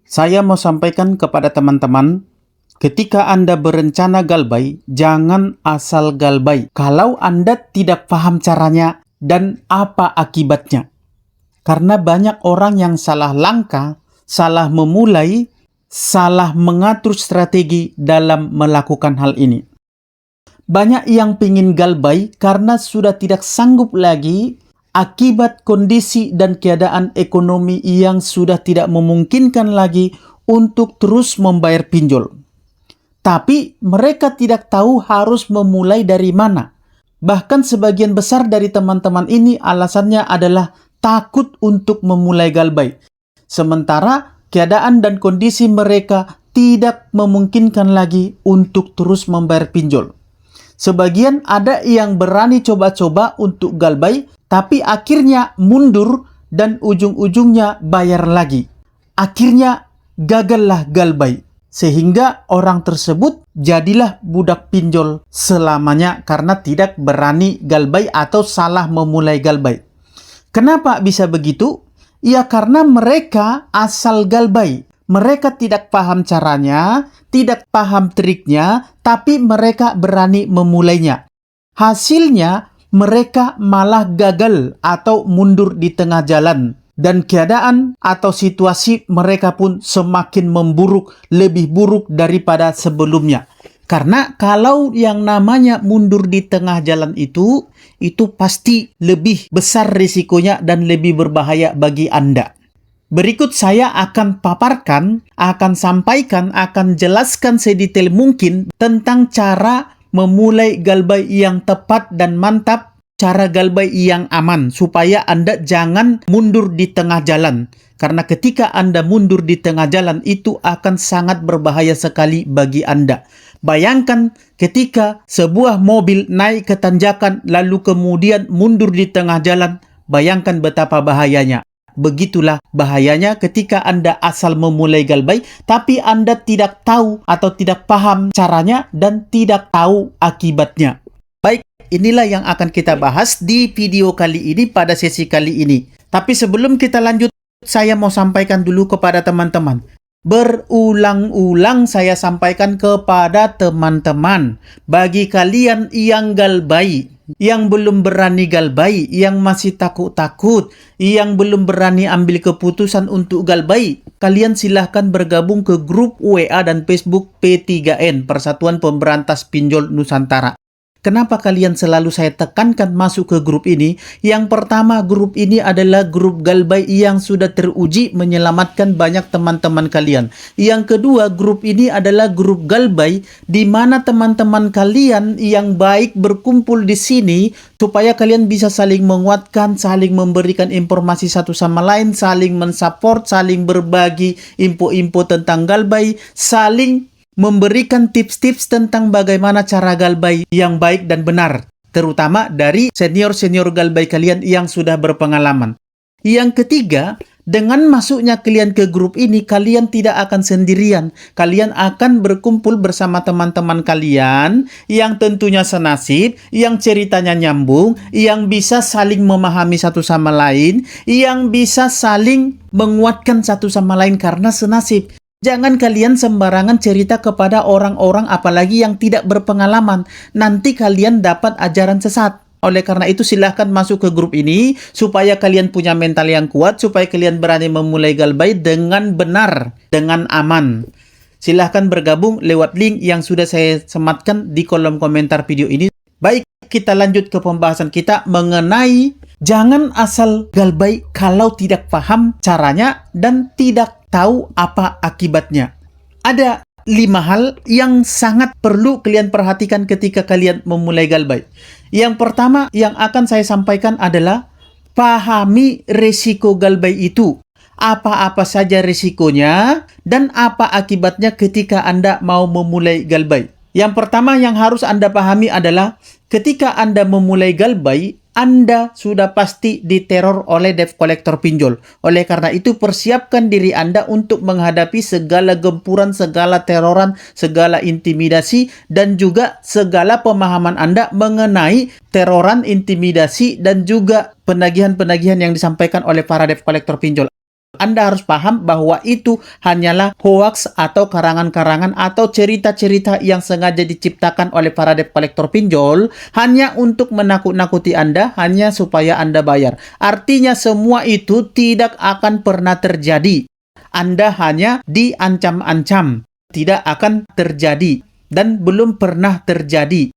Saya mau sampaikan kepada teman-teman, ketika Anda berencana galbay, jangan asal galbay. Kalau Anda tidak paham caranya dan apa akibatnya. Karena banyak orang yang salah langkah, salah memulai, salah mengatur strategi dalam melakukan hal ini. Banyak yang pingin galbay karena sudah tidak sanggup lagi akibat kondisi dan keadaan ekonomi yang sudah tidak memungkinkan lagi untuk terus membayar pinjol. Tapi mereka tidak tahu harus memulai dari mana. Bahkan sebagian besar dari teman-teman ini alasannya adalah takut untuk memulai galbay. Sementara keadaan dan kondisi mereka tidak memungkinkan lagi untuk terus membayar pinjol. Sebagian ada yang berani coba-coba untuk galbay, tapi akhirnya mundur dan ujung-ujungnya bayar lagi. Akhirnya gagallah galbay. Sehingga orang tersebut jadilah budak pinjol selamanya karena tidak berani galbay atau salah memulai galbay. Kenapa bisa begitu? Ya karena mereka asal galbay. Mereka tidak paham caranya, tidak paham triknya, tapi mereka berani memulainya. Hasilnya, mereka malah gagal atau mundur di tengah jalan. Dan keadaan atau situasi mereka pun semakin memburuk, lebih buruk daripada sebelumnya. Karena kalau yang namanya mundur di tengah jalan itu pasti lebih besar risikonya dan lebih berbahaya bagi Anda. Berikut saya akan paparkan, akan sampaikan, akan jelaskan sedetail mungkin tentang cara memulai galbay yang tepat dan mantap, cara galbay yang aman, supaya Anda jangan mundur di tengah jalan. Karena ketika Anda mundur di tengah jalan, itu akan sangat berbahaya sekali bagi Anda. Bayangkan ketika sebuah mobil naik ke tanjakan, lalu kemudian mundur di tengah jalan, bayangkan betapa bahayanya. Begitulah bahayanya ketika Anda asal memulai galbay, tapi Anda tidak tahu atau tidak paham caranya dan tidak tahu akibatnya. Baik, inilah yang akan kita bahas di video kali ini pada sesi kali ini. Tapi sebelum kita lanjut, saya mau sampaikan dulu kepada teman-teman. Berulang-ulang saya sampaikan kepada teman-teman, bagi kalian yang galbay, yang belum berani galbay, yang masih takut-takut, yang belum berani ambil keputusan untuk galbay, kalian silahkan bergabung ke grup WA dan Facebook P3N, Persatuan Pemberantas Pinjol Nusantara. Kenapa kalian selalu saya tekankan masuk ke grup ini? Yang pertama, grup ini adalah grup galbay yang sudah teruji menyelamatkan banyak teman-teman kalian. Yang kedua, grup ini adalah grup galbay di mana teman-teman kalian yang baik berkumpul di sini supaya kalian bisa saling menguatkan, saling memberikan informasi satu sama lain, saling mensupport, saling berbagi info-info tentang galbay, saling memberikan tips-tips tentang bagaimana cara galbay yang baik dan benar, terutama dari senior-senior galbay kalian yang sudah berpengalaman. Yang ketiga, dengan masuknya kalian ke grup ini, kalian tidak akan sendirian. Kalian akan berkumpul bersama teman-teman kalian yang tentunya senasib, yang ceritanya nyambung, yang bisa saling memahami satu sama lain, yang bisa saling menguatkan satu sama lain karena senasib. Jangan kalian sembarangan cerita kepada orang-orang apalagi yang tidak berpengalaman. Nanti kalian dapat ajaran sesat. Oleh karena itu silahkan masuk ke grup ini supaya kalian punya mental yang kuat, supaya kalian berani memulai galbay dengan benar, dengan aman. Silahkan bergabung lewat link yang sudah saya sematkan di kolom komentar video ini. Baik, kita lanjut ke pembahasan kita mengenai jangan asal galbay kalau tidak paham caranya dan tidak tahu apa akibatnya. Ada 5 hal yang sangat perlu kalian perhatikan ketika kalian memulai galbay. Yang pertama yang akan saya sampaikan adalah pahami risiko galbay itu. Apa-apa saja risikonya dan apa akibatnya ketika Anda mau memulai galbay. Yang pertama yang harus Anda pahami adalah ketika Anda memulai galbay, Anda sudah pasti diteror oleh debt collector pinjol. Oleh karena itu, persiapkan diri Anda untuk menghadapi segala gempuran, segala teroran, segala intimidasi, dan juga segala pemahaman Anda mengenai teroran, intimidasi, dan juga penagihan-penagihan yang disampaikan oleh para debt collector pinjol. Anda harus paham bahwa itu hanyalah hoaks atau karangan-karangan atau cerita-cerita yang sengaja diciptakan oleh para debt collector pinjol hanya untuk menakut-nakuti Anda, hanya supaya Anda bayar. Artinya semua itu tidak akan pernah terjadi. Anda hanya diancam-ancam. Tidak akan terjadi dan belum pernah terjadi.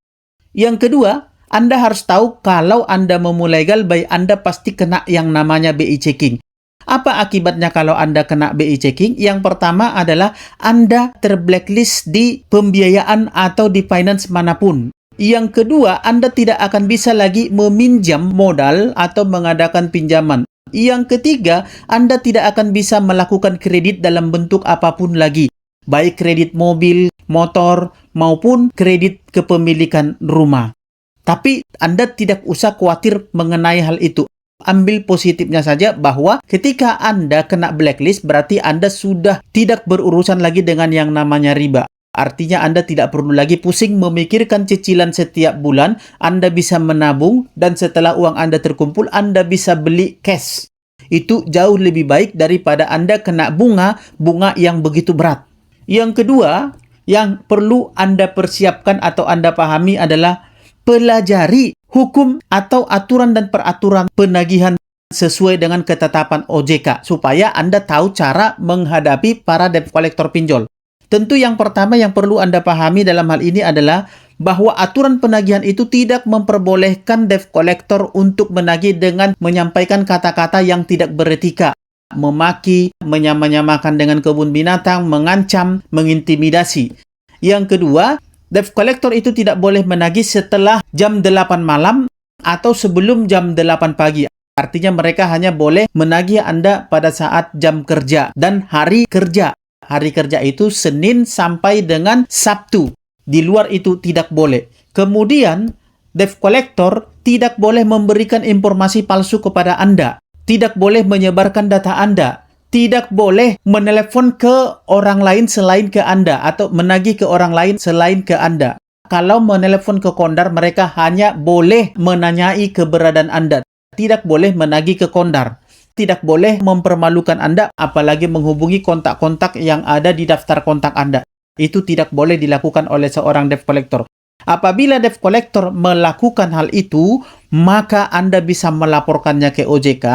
Yang kedua, Anda harus tahu kalau Anda memulai galbay, Anda pasti kena yang namanya BI checking. Apa akibatnya kalau Anda kena BI checking? Yang pertama adalah Anda terblacklist di pembiayaan atau di finance manapun. Yang kedua, Anda tidak akan bisa lagi meminjam modal atau mengadakan pinjaman. Yang ketiga, Anda tidak akan bisa melakukan kredit dalam bentuk apapun lagi. Baik kredit mobil, motor, maupun kredit kepemilikan rumah. Tapi Anda tidak usah khawatir mengenai hal itu. Ambil positifnya saja bahwa ketika Anda kena blacklist berarti Anda sudah tidak berurusan lagi dengan yang namanya riba. Artinya Anda tidak perlu lagi pusing memikirkan cicilan setiap bulan. Anda bisa menabung dan setelah uang Anda terkumpul Anda bisa beli cash. Itu jauh lebih baik daripada Anda kena bunga yang begitu berat. Yang kedua, yang perlu Anda persiapkan atau Anda pahami adalah pelajari hukum atau aturan dan peraturan penagihan sesuai dengan ketetapan OJK supaya Anda tahu cara menghadapi para debt collector pinjol. Tentu yang pertama yang perlu Anda pahami dalam hal ini adalah bahwa aturan penagihan itu tidak memperbolehkan debt collector untuk menagih dengan menyampaikan kata-kata yang tidak beretika, memaki, menyamakan dengan kebun binatang, mengancam, mengintimidasi. Yang kedua, debt collector itu tidak boleh menagih setelah jam 8 malam atau sebelum jam 8 pagi. Artinya mereka hanya boleh menagih Anda pada saat jam kerja dan hari kerja. Hari kerja itu Senin sampai dengan Sabtu. Di luar itu tidak boleh. Kemudian, debt collector tidak boleh memberikan informasi palsu kepada Anda. Tidak boleh menyebarkan data Anda. Tidak boleh menelepon ke orang lain selain ke Anda atau menagih ke orang lain selain ke Anda. Kalau menelepon ke Kondar, mereka hanya boleh menanyai keberadaan Anda. Tidak boleh menagih ke Kondar. Tidak boleh mempermalukan Anda, apalagi menghubungi kontak-kontak yang ada di daftar kontak Anda. Itu tidak boleh dilakukan oleh seorang debt collector. Apabila debt collector melakukan hal itu, maka Anda bisa melaporkannya ke OJK.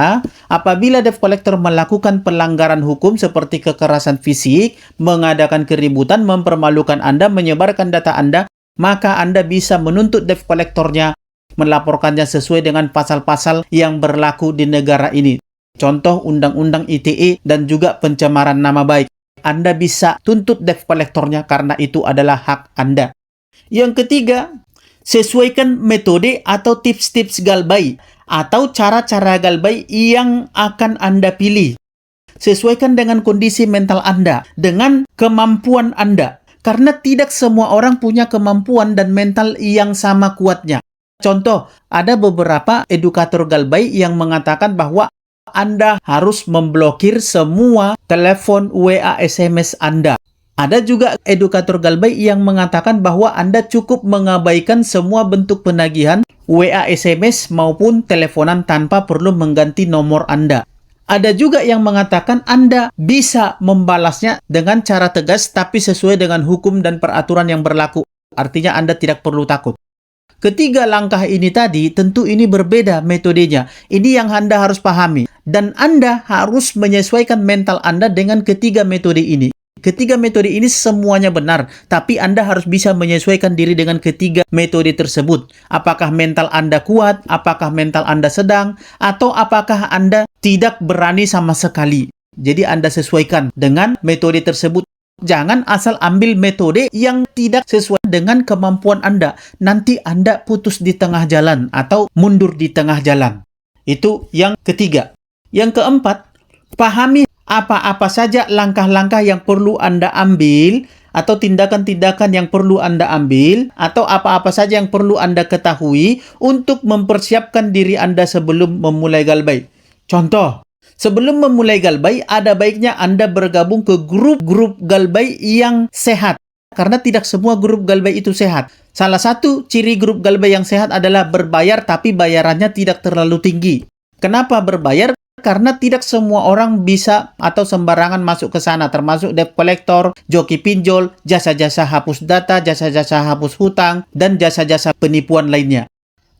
Apabila debt collector melakukan pelanggaran hukum seperti kekerasan fisik, mengadakan keributan, mempermalukan Anda, menyebarkan data Anda, maka Anda bisa menuntut debt collectornya, melaporkannya sesuai dengan pasal-pasal yang berlaku di negara ini. Contoh Undang-Undang ITE dan juga pencemaran nama baik. Anda bisa tuntut debt collectornya karena itu adalah hak Anda. Yang ketiga, sesuaikan metode atau tips-tips galbay atau cara-cara galbay yang akan Anda pilih. Sesuaikan dengan kondisi mental Anda, dengan kemampuan Anda. Karena tidak semua orang punya kemampuan dan mental yang sama kuatnya. Contoh, ada beberapa edukator galbay yang mengatakan bahwa Anda harus memblokir semua telepon, WA, SMS Anda. Ada juga edukator galbay yang mengatakan bahwa Anda cukup mengabaikan semua bentuk penagihan, WA, SMS maupun teleponan tanpa perlu mengganti nomor Anda. Ada juga yang mengatakan Anda bisa membalasnya dengan cara tegas tapi sesuai dengan hukum dan peraturan yang berlaku. Artinya Anda tidak perlu takut. Ketiga langkah ini tadi, tentu ini berbeda metodenya. Ini yang Anda harus pahami. Dan Anda harus menyesuaikan mental Anda dengan ketiga metode ini. Ketiga metode ini semuanya benar, tapi Anda harus bisa menyesuaikan diri dengan ketiga metode tersebut. Apakah mental Anda kuat, apakah mental Anda sedang, atau apakah Anda tidak berani sama sekali. Jadi Anda sesuaikan dengan metode tersebut. Jangan asal ambil metode yang tidak sesuai dengan kemampuan Anda. Nanti Anda putus di tengah jalan atau mundur di tengah jalan. Itu yang ketiga. Yang keempat, pahami apa-apa saja langkah-langkah yang perlu Anda ambil atau tindakan-tindakan yang perlu Anda ambil atau apa-apa saja yang perlu Anda ketahui untuk mempersiapkan diri Anda sebelum memulai galbay. Contoh, sebelum memulai galbay, ada baiknya Anda bergabung ke grup-grup galbay yang sehat. Karena tidak semua grup galbay itu sehat. Salah satu ciri grup galbay yang sehat adalah berbayar tapi bayarannya tidak terlalu tinggi. Kenapa berbayar? karena tidak semua orang bisa atau sembarangan masuk ke sana, termasuk debt collector, joki pinjol, jasa-jasa hapus data, jasa-jasa hapus hutang, dan jasa-jasa penipuan lainnya.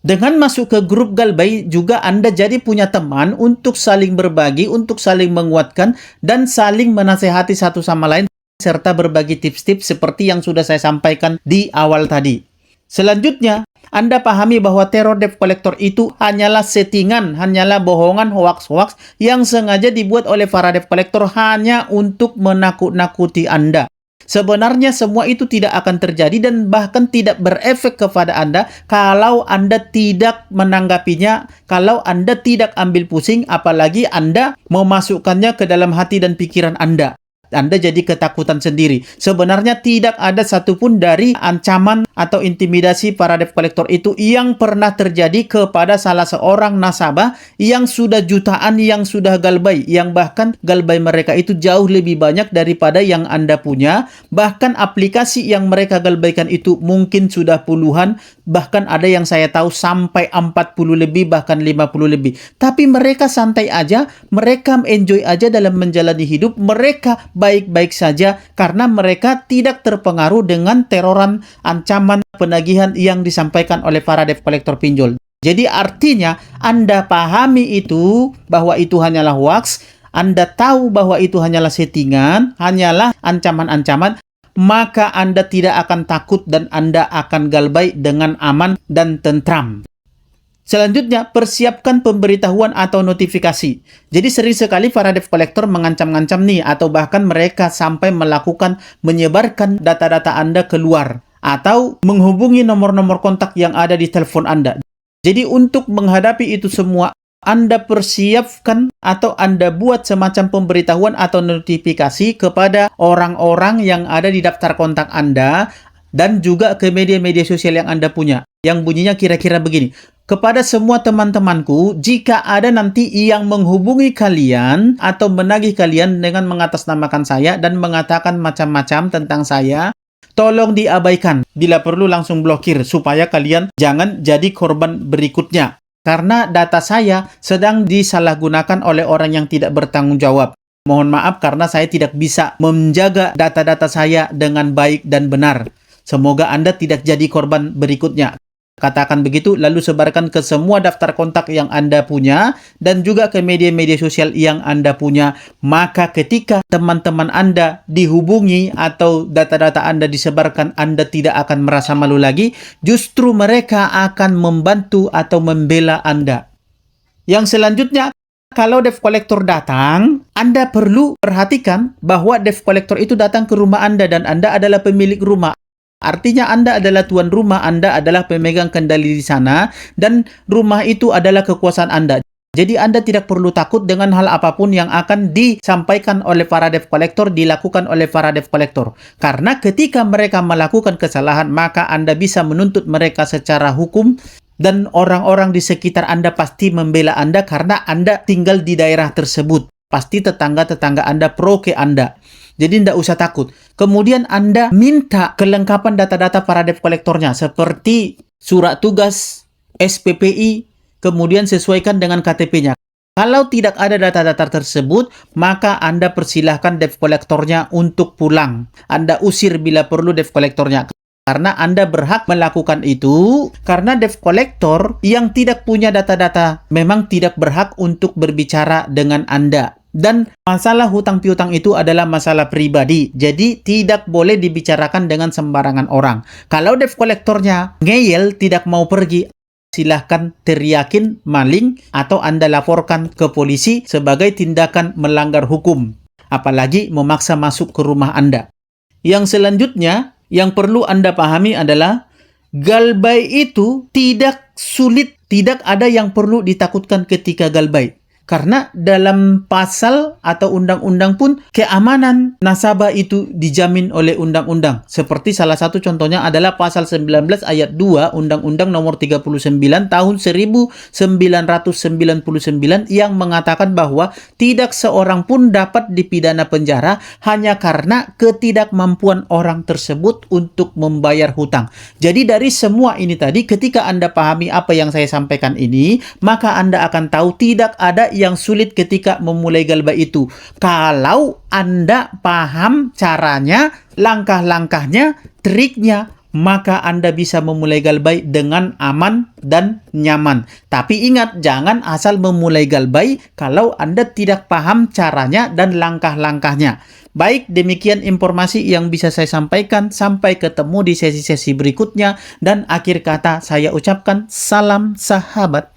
Dengan masuk ke grup Galbay juga Anda jadi punya teman untuk saling berbagi, untuk saling menguatkan, dan saling menasehati satu sama lain, serta berbagi tips-tips seperti yang sudah saya sampaikan di awal tadi. Selanjutnya, Anda pahami bahwa teror debt collector itu hanyalah settingan, hanyalah bohongan, hoax-hoax yang sengaja dibuat oleh para debt collector hanya untuk menakut-nakuti Anda. Sebenarnya semua itu tidak akan terjadi dan bahkan tidak berefek kepada Anda kalau Anda tidak menanggapinya, kalau Anda tidak ambil pusing, apalagi Anda memasukkannya ke dalam hati dan pikiran Anda. Anda jadi ketakutan sendiri. Sebenarnya tidak ada satupun dari ancaman atau intimidasi para debt collector itu yang pernah terjadi kepada salah seorang nasabah yang sudah jutaan, yang sudah Galbay, yang bahkan Galbay mereka itu jauh lebih banyak daripada yang Anda punya. Bahkan aplikasi yang mereka Galbaykan itu mungkin sudah puluhan, bahkan ada yang saya tahu sampai 40 lebih, bahkan 50 lebih. Tapi mereka santai aja, mereka enjoy aja dalam menjalani hidup, mereka baik-baik saja karena mereka tidak terpengaruh dengan teroran, ancaman, penagihan yang disampaikan oleh para debt collector pinjol. Jadi artinya Anda pahami itu bahwa itu hanyalah hoax, Anda tahu bahwa itu hanyalah settingan, hanyalah ancaman-ancaman, maka Anda tidak akan takut dan Anda akan Galbay dengan aman dan tentram. Selanjutnya, persiapkan pemberitahuan atau notifikasi. Jadi sering sekali para debt collector mengancam-ngancam nih, atau bahkan mereka sampai menyebarkan data-data Anda keluar, atau menghubungi nomor-nomor kontak yang ada di telepon Anda. Jadi untuk menghadapi itu semua, Anda persiapkan atau Anda buat semacam pemberitahuan atau notifikasi kepada orang-orang yang ada di daftar kontak Anda, dan juga ke media-media sosial yang Anda punya. Yang bunyinya kira-kira begini. Kepada semua teman-temanku, jika ada nanti yang menghubungi kalian atau menagih kalian dengan mengatasnamakan saya dan mengatakan macam-macam tentang saya, tolong diabaikan. Bila perlu langsung blokir supaya kalian jangan jadi korban berikutnya. Karena data saya sedang disalahgunakan oleh orang yang tidak bertanggung jawab. Mohon maaf karena saya tidak bisa menjaga data-data saya dengan baik dan benar. Semoga Anda tidak jadi korban berikutnya. Katakan begitu, lalu sebarkan ke semua daftar kontak yang Anda punya dan juga ke media-media sosial yang Anda punya. Maka ketika teman-teman Anda dihubungi atau data-data Anda disebarkan, Anda tidak akan merasa malu lagi. Justru mereka akan membantu atau membela Anda. Yang selanjutnya, kalau debt collector datang, Anda perlu perhatikan bahwa debt collector itu datang ke rumah Anda dan Anda adalah pemilik rumah. Artinya Anda adalah tuan rumah, Anda adalah pemegang kendali di sana, dan rumah itu adalah kekuasaan Anda. Jadi Anda tidak perlu takut dengan hal apapun yang akan disampaikan oleh para debt collector, dilakukan oleh para debt collector. Karena ketika mereka melakukan kesalahan, maka Anda bisa menuntut mereka secara hukum, dan orang-orang di sekitar Anda pasti membela Anda karena Anda tinggal di daerah tersebut. Pasti tetangga-tetangga Anda pro ke Anda. Jadi tidak usah takut. Kemudian Anda minta kelengkapan data-data para debt collectornya seperti surat tugas, SPPI, kemudian sesuaikan dengan KTP-nya. Kalau tidak ada data-data tersebut, maka Anda persilahkan debt collectornya untuk pulang. Anda usir bila perlu debt collectornya. Karena Anda berhak melakukan itu, karena debt collector yang tidak punya data-data memang tidak berhak untuk berbicara dengan Anda. Dan masalah hutang piutang itu adalah masalah pribadi. Jadi tidak boleh dibicarakan dengan sembarangan orang. Kalau debt collectornya ngeyel, tidak mau pergi, silahkan teriakin maling atau Anda laporkan ke polisi sebagai tindakan melanggar hukum. Apalagi memaksa masuk ke rumah Anda. Yang selanjutnya, yang perlu Anda pahami adalah Galbay itu tidak sulit, tidak ada yang perlu ditakutkan ketika Galbay. Karena dalam pasal atau undang-undang pun keamanan nasabah itu dijamin oleh undang-undang. Seperti salah satu contohnya adalah pasal 19 ayat 2 Undang-Undang Nomor 39 tahun 1999 yang mengatakan bahwa tidak seorang pun dapat dipidana penjara hanya karena ketidakmampuan orang tersebut untuk membayar hutang. Jadi dari semua ini tadi, ketika Anda pahami apa yang saya sampaikan ini, maka Anda akan tahu tidak ada yang sulit ketika memulai galbah itu. Kalau Anda paham caranya, langkah-langkahnya, triknya, maka Anda bisa memulai galbah dengan aman dan nyaman. Tapi ingat, jangan asal memulai galbah kalau Anda tidak paham caranya dan langkah-langkahnya. Baik, demikian informasi yang bisa saya sampaikan. Sampai ketemu di sesi-sesi berikutnya. Dan akhir kata saya ucapkan salam sahabat.